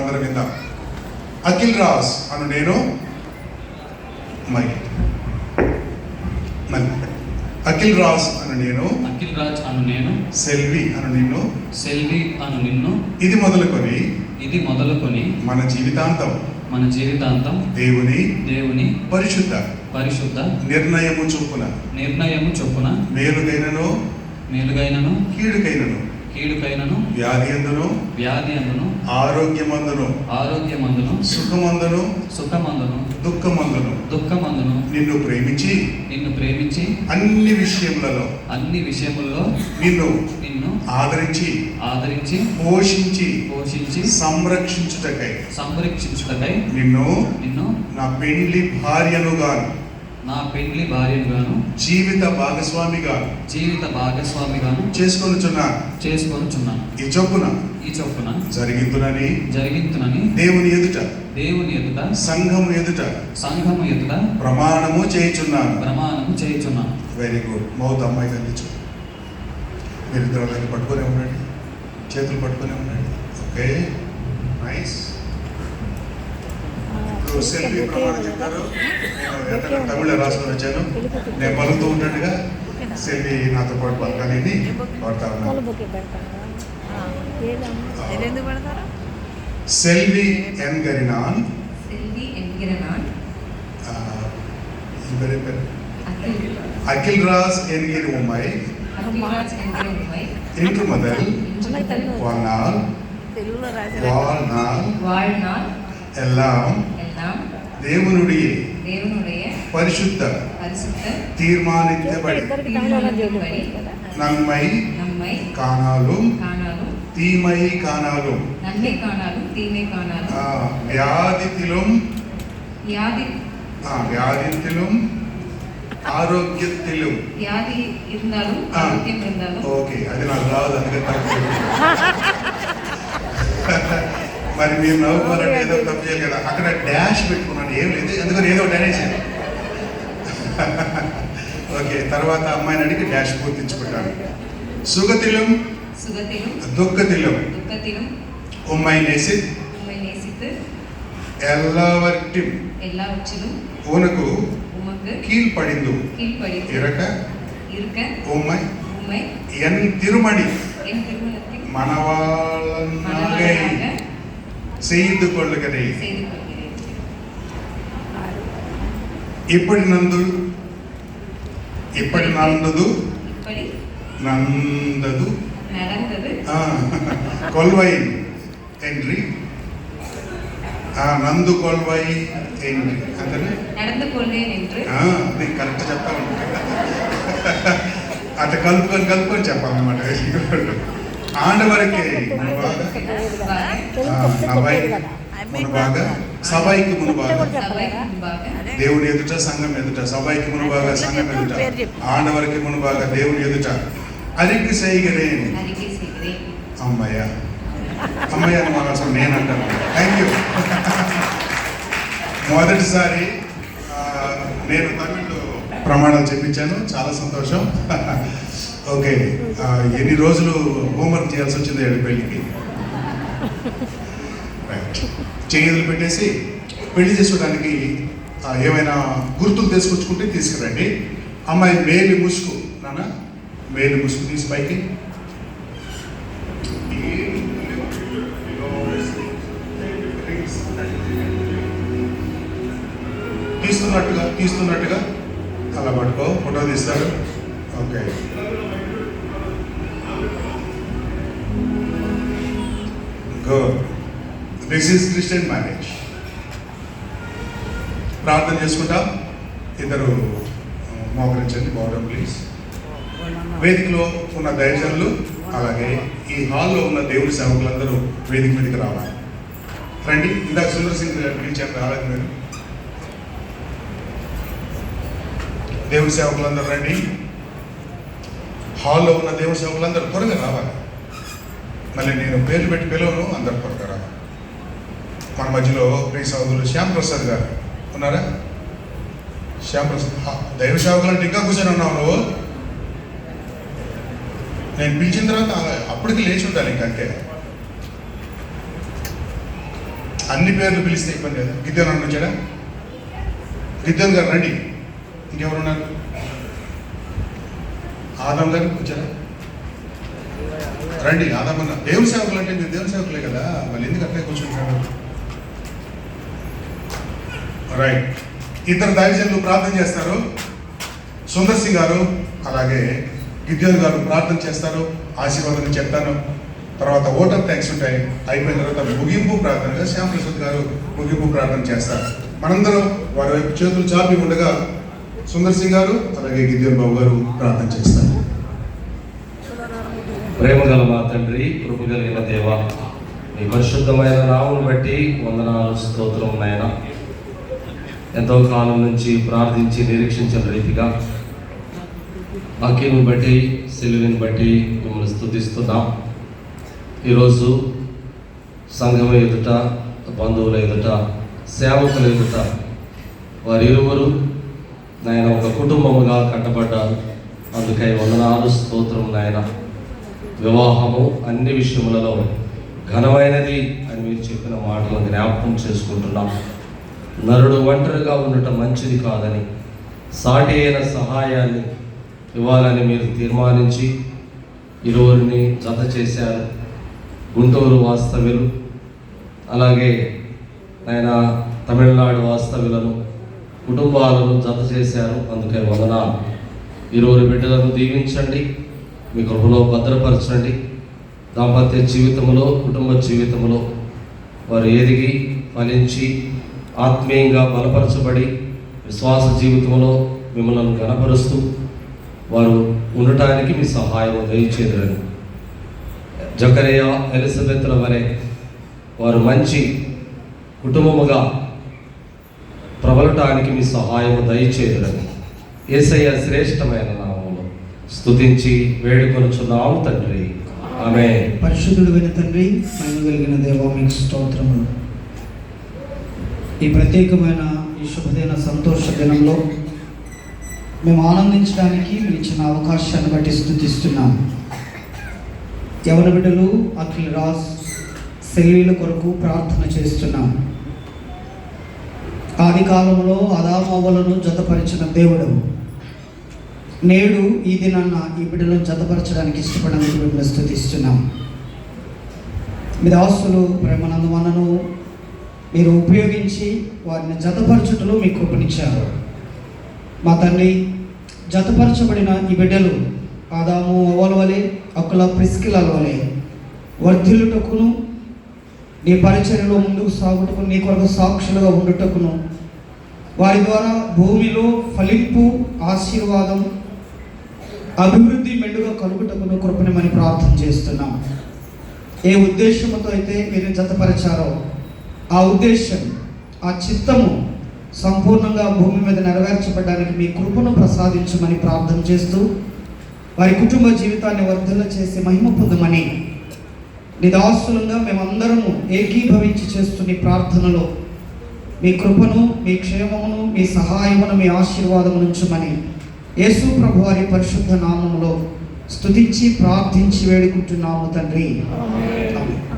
అందరం విందాం. అఖిల్ రాజ్ అను నేను అఖిల్ రాజ్ అను నేను సెల్వి అను నిన్ను ఇది మొదలుకొని మన జీవితాంతం దేవుని పరిశుద్ధ నిర్ణయము చొప్పున మేలుగైనను కీడుకైనను వ్యాధి అందును ఆరోగ్యమందును సుఖమందును దుఃఖమందును నిన్ను ప్రేమించి అన్ని విషయములలో నిన్ను ఆదరించి పోషించి సంరక్షించుటకై నిన్ను నా పెండ్లి భార్యనుగాను జీవిత భాగస్వామిగాను చేసుకొనుచున్నాను. ఈ చొప్పున జరిగింతునని దేవుని ఎదుట సంఘము ఎదుట ప్రమాణము చేయుచున్నాను. Very good. మౌత్ అమ్మాయి కనిపించు. మీరిద్దరు అలాగే పట్టుకునే ఉండండి, చేతులు పట్టుకునే ఉండండి. Okay, nice. సెల్ఫీ ప్రమాణం చెప్తారు. నేను తమిళ రాష్ట్రంలో వచ్చాను, నేను పలుకుతూ ఉంటాడుగా సెల్ఫీ నాతో పాటు పలకాలని పడతా ఉన్నాను. సెల్వి ఎన్ గరినాన్ அகில் ராஜ் என்கிற உம்மை இன்று முதல் வாழ்நாள் எல்லாம் దేవునుடைய పరిశుద్ధ తీర్మానించబడి నన్మై కానాలు தீமை காணாலும் வியாதித்திலும் ஆரோக்கியத்திலும் ఓకే, అది నాకు రాదు అందుకే మరి మీరు నవ్వుకోవాలంటే ఏదో తప్పు చేయాలి కదా. అక్కడ డాష్ పెట్టుకున్నాను, ఏం లేదు, ఎందుకని ఏదో అనేసాను. ఓకే, తర్వాత అమ్మాయిని అడిగి డాష్ పూర్తించుకుంటాను. సుగతిలం దుఃఖతిలం உம்மை நேசித்து எல்லாவற்றிலும் உனக்கு கீழ்ப்படிந்து இருக்க உம்மை என் திருமணி மணவாளனாக செய்து கொள்ளுகிறேன். இப்படி நடந்தது கொள்வை என்று నందు కొల్వై అంటే కరెక్ట్ చెప్పాలి. అట్లా కలుపుకొని చెప్పాలన్నమాట. ఆండవరికి మునుబాగా సభైకి మునుబాగా దేవుని ఎదుట సంఘం ఎదుట సభైకి మునుబాగా సంఘం ఎదుట ఆండవరికి మునుబాగా దేవుని ఎదుట అరిగి చేయగలేను. అమ్మయ్య అని మన అసలు నేను అంటాను. Thank you. మొదటిసారి నేను తమిళ్లో ప్రమాణాలు చెప్పించాను, చాలా సంతోషం. ఓకే, ఎన్ని రోజులు హోంవర్క్ చేయాల్సి వచ్చింది పెళ్ళికి. రైట్, చేతులు పెట్టేసి పెళ్లి చేసుకోవడానికి ఏమైనా గుర్తులు తీసుకొచ్చుకుంటే తీసుకురండి. అమ్మాయి మేలు ముసుగు తీసి పైకి తీస్తున్నట్టుగా అలా పట్టుకో, ఫోటో తీస్తారు. Okay, good. This is Christian marriage. ప్రార్థన చేసుకుంటాం. ఇద్దరు మోకరించండి, బాగుంటాం ప్లీజ్. వేదికలో ఉన్న దైవజనులు అలాగే ఈ హాల్లో ఉన్న దేవుని సేవకులందరూ వేదిక మీదకి రావాలి. రండి. ఇందాక సుందర్ సింగ్ గారు పిలిచారు, రాలేదు మీరు. దేవుని సేవకులందరూ రండి. హాల్లో ఉన్న దేవుని సేవకులందరూ త్వరగా రావాలి. మళ్ళీ నేను పేర్లు పెట్టి పిలవను, అందరు త్వరగా రావాలి. మన మధ్యలో ప్రియ సహోదరులు శ్యామ్ ప్రసాద్ గారు ఉన్నారా? శ్యామ్ ప్రసాద్, దైవ సేవకులు అంటే ఇంకా కూర్చొని ఉన్నావు నువ్వు. నేను పిలిచిన తర్వాత అప్పటికి లేచి ఉండాలి. ఇంకంతే అన్ని పేర్లు పిలిస్తే ఇబ్బంది లేదు. గిద్యోన్ అన్న వచ్చాడా? గిద్యోన్ గారు రండి. ఇంకెవరున్నారు? ఆదం గారు వచ్చారా? రండి. ఆదం అన్న దేవుని సేవకులు అంటే మీరు దేవుని సేవకులే కదా, వాళ్ళు ఎందుకు అట్లే కూర్చుంటారు? రైట్. ఇద్దరు దైవజనులు ప్రార్థన చేస్తారు. సుందర్ సింగ్ గారు అలాగే గిద్యోన్ గారు ప్రార్థన చేస్తారు. ఆశీర్వాదం చెప్తాను. తర్వాత ఓట్ ఆఫ్ థ్యాంక్స్ ఉంటాయి. అయిపోయిన తర్వాత ముగింపు ప్రార్థనగా శ్యామ్ ప్రసాద్ గారు ముగింపు ప్రార్థన చేస్తారు. మనందరం వారి వైపు చేతులు చాపి ఉండగా సుందర్ సింగ్ గారు అలాగే గిద్యోన్ బాబు గారు ప్రార్థన చేస్తారు. ప్రేమగల మా తండ్రి, కృప కలిగిన దేవ, మీ పరిశుద్ధమైన నామమును బట్టి వందనాలు, స్తోత్రం నాయనా. ఎంతో కాలం నుంచి ప్రార్థించి నిరీక్షించిన రీతిగా వాక్యం బట్టి, సెలవుని బట్టి మిమ్మల్ని స్తుతిస్తున్నాం. ఈరోజు సంఘం ఎదుట, బంధువుల ఎదుట, సేవకుల ఎదుట వారి ఇరువురు నాయన ఒక కుటుంబముగా కట్టబడ్డారు. అందుకై వందనాలు, స్తోత్రం నాయన. వివాహము అన్ని విషయములలో ఘనమైనది అని మీరు చెప్పిన మాటలను జ్ఞాపకం చేసుకుంటున్నాం. నరుడు ఒంటరిగా ఉండటం మంచిది కాదని, సాటి అయిన సహాయాన్ని ఇవ్వాలని మీరు తీర్మానించి ఇరువురిని జత చేశారు. గుంటూరు వాస్తవ్యులు అలాగే ఆయన తమిళనాడు వాస్తవ్యులను కుటుంబాలను జత చేశారు. అందుకే వందనాలు. ఇరువురి బిడ్డలను దీవించండి, మీ కృపలో భద్రపరచండి. దాంపత్య జీవితంలో, కుటుంబ జీవితంలో వారు ఎదిగి ఫలించి ఆత్మీయంగా బలపరచబడి విశ్వాస జీవితంలో మిమ్మల్ని గణపరుస్తూ వారు ఉండటానికి మీ సహాయం దయచేయరని, జకరియా ఎలిజబెత్ల వలె వారు మంచి కుటుంబముగా ప్రబలటానికి మీ సహాయం దయచేయరని యేసయ్య శ్రేష్టమైన నామములో స్తుతించి వేడుకొనుచున్నాము తండ్రి. ఆమేన్. పరిశుద్ధుడైన తండ్రి, మహిమ కలిగిన దేవా, మీకు స్తోత్రములు. ఈ ప్రత్యేకమైన ఈ శుభదిన సంతోష దినంలో మేము ఆనందించడానికి మీరు ఇచ్చిన అవకాశాన్ని బట్టి స్తుతిస్తున్నాం. యవన బిడ్డలు అఖిల్ రాజ్ శైలీల కొరకు ప్రార్థన చేస్తున్నాం. ఆది కాలంలో ఆదామవ్వలను జతపరిచిన దేవుడు నేడు ఈ దినాన్న ఈ బిడ్డలను జతపరచడానికి ఇష్టపడినందుకు మిమ్మల్ని స్తుతిస్తున్నాం. మీ దాసులు ప్రేమనందువలన మీరు ఉపయోగించి వారిని జతపరచుటలో మీ కృపనిచ్చారు. మా తండ్రి, జతపరచబడిన ఈ బిడ్డలు ఆదాము అవ్వల వలె, అకుల ప్రిస్కిలల వలె వర్ధిల్లుటకును, నీ పరిచర్యలో ముందుకు సాగుటకును, నీ కొరకు సాక్షులుగా ఉండుటకును, వారి ద్వారా భూమిలో ఫలింపు, ఆశీర్వాదం, అభివృద్ధి మెండుగా కలుగుటకును కృపణమని ప్రార్థన చేస్తున్నాం. ఏ ఉద్దేశంతో అయితే మీరు జతపరిచారో ఆ ఉద్దేశం, ఆ చిత్తము సంపూర్ణంగా భూమి మీద నెరవేర్చబడడానికి మీ కృపను ప్రసాదించమని ప్రార్థన చేస్తూ వారి కుటుంబ జీవితాన్ని వర్ధన చేసి మహిమ పొందమని నీ దాసులంగా మేమందరము ఏకీభవించి చేస్తున్న ఈ ప్రార్థనలో మీ కృపను, మీ క్షేమమును, మీ సహాయమును, మీ ఆశీర్వాదము నుంచమని యేసు ప్రభు వారి పరిశుద్ధ నామములో స్తుతించి ప్రార్థించి వేడుకుంటున్నాము తండ్రి. ఆమేన్.